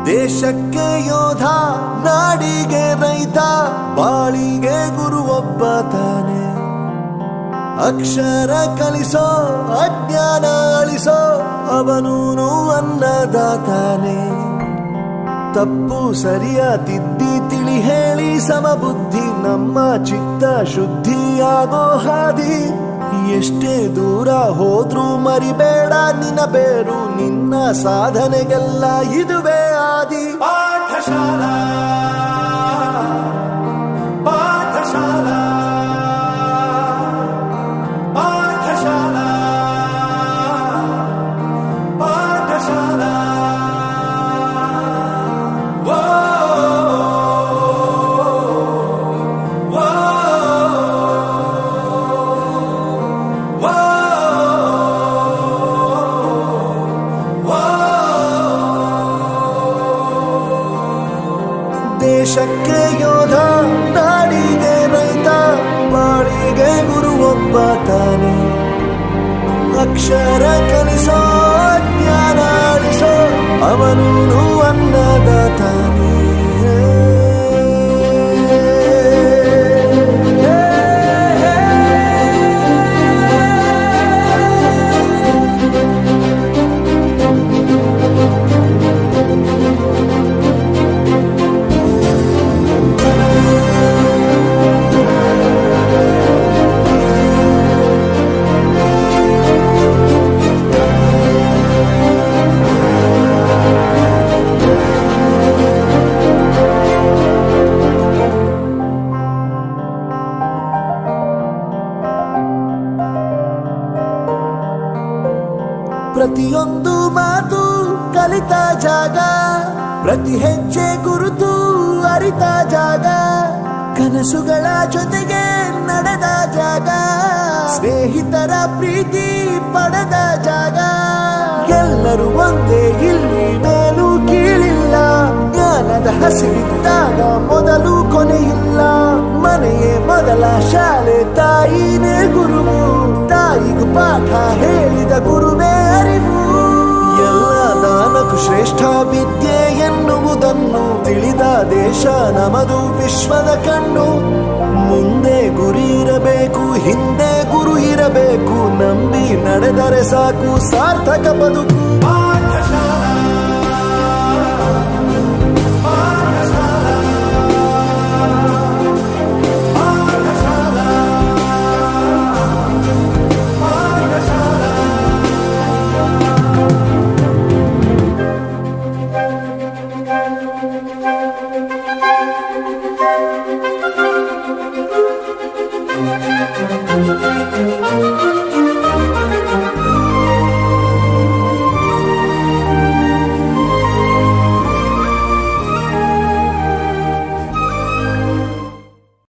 ದೇಶಕ್ಕೆ ಯೋಧ, ನಾಡಿಗೆ ರೈತ, ಬಾಳಿಗೆ ಗುರು ಒಬ್ಬ ತಾನೆ. ಅಕ್ಷರ ಕಲಿಸೋ, ಅಜ್ಞಾನ ಅಳಿಸೋ, ಅವನೂನು ಅನ್ನದಾತಾನೆ. ತಪ್ಪು ಸರಿಯ ತಿದ್ದಿ ತಿಳಿ ಹೇಳಿ ಸಮಬುದ್ಧಿ ನಮ್ಮ ಚಿತ್ತ ಶುದ್ಧಿಯಾಗೋ ಹಾದಿ. ಎಷ್ಟೇ ದೂರ ಹೋದ್ರೂ ಮರಿಬೇಡ ನಿನ್ನ ಬೇರು, ನಿನ್ನ ಸಾಧನೆಗೆಲ್ಲ ಇದುವೇ ಆದಿ. ಪಾಠಶಾಲಾ ಪಾಠಶಾಲಾ ಪಾಠಶಾಲಾ ಪಾಠಶಾಲಾ. ದೇಶಕ್ಕೆ ಯೋಧ, ನಾಡಿಗೆ ರೈತ, ಬಾಳಿಗೆ ಗುರು ಒಬ್ಬ ತಾನೆ. ಅಕ್ಷರ ಕಲಿಸೋ, ಜ್ಞಾನ ಅಳಿಸೋ, ಅವನೂನು ಅನ್ನದಾತಾನೆ. ಪ್ರತಿಯೊಂದು ಮಾತು ಕಲಿತ ಜಾಗ, ಪ್ರತಿ ಹೆಜ್ಜೆ ಗುರುತು ಅರಿತ ಜಾಗ, ಕನಸುಗಳ ಜೊತೆಗೆ ನಡೆದ ಜಾಗ, ಸ್ನೇಹಿತರ ಪ್ರೀತಿ ಪಡೆದ ಜಾಗ. ಎಲ್ಲರೂ ಒಂದೇ, ಇಲ್ಲಿ ಮೇಲೂ ಕೀಳಿಲ್ಲ, ಜ್ಞಾನದ ಹಸಿವಿದ್ದಾಗ ಮೊದಲು ಕೊನೆಯಿಲ್ಲ. ಮನೆಯೇ ಮೊದಲ ಶಾಲೆ, ತಾಯಿನೇ ಗುರುವು, ತಾಯಿಗೂ ಪಾಠ ಹೇಳಿದ ಗುರುವೇ ಅರಿವು. ಎಲ್ಲ ದಾನಕ್ಕೂ ಶ್ರೇಷ್ಠ ವಿದ್ಯೆ ಎನ್ನುವುದನ್ನು ತಿಳಿದ ದೇಶ ನಮದು, ವಿಶ್ವದ ಕಣ್ಣು. ಮುಂದೆ ಗುರಿ ಇರಬೇಕು, ಹಿಂದೆ ಗುರು ಇರಬೇಕು, ನಂಬಿ ನಡೆದರೆ ಸಾಕು ಸಾರ್ಥಕ ಬದುಕು.